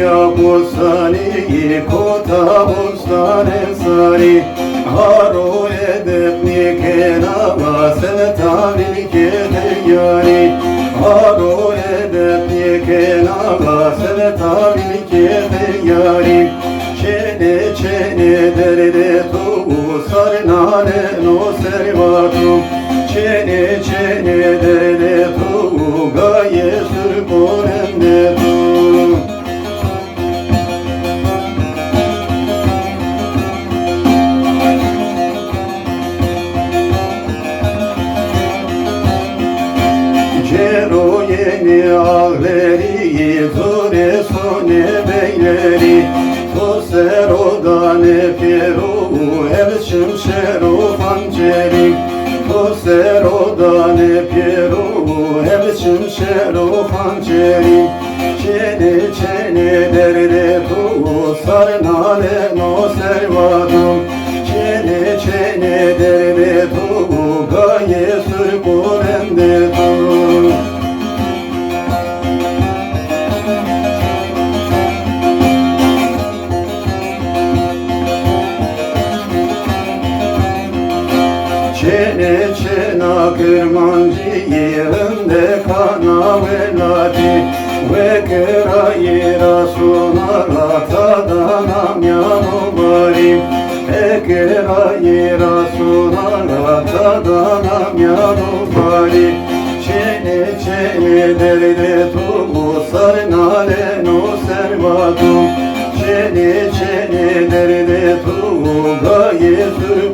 kusani kota bustane sari haro edep nikena vasetani kete yari haro edep nikena vasetani kete yari çene çene derde tu sarnane no servatu çene çene derde tu gaye sür korende tu. Cero yeni ağleri zore sone beyleri to serodane fieru el şimşero fanceri to serodane fieru el şimşero fanceri çene çene derde tu sarnale no servadum çene çene derde tu gaye sür korende tu. Çene çena kırmancı yerinde kana veladi ve kerayi rasunara tadanam yanubarim kerayi rasunara tadanam yanubarim çene çene derde tu sarnale no servadum çene çene derde tu gaye sür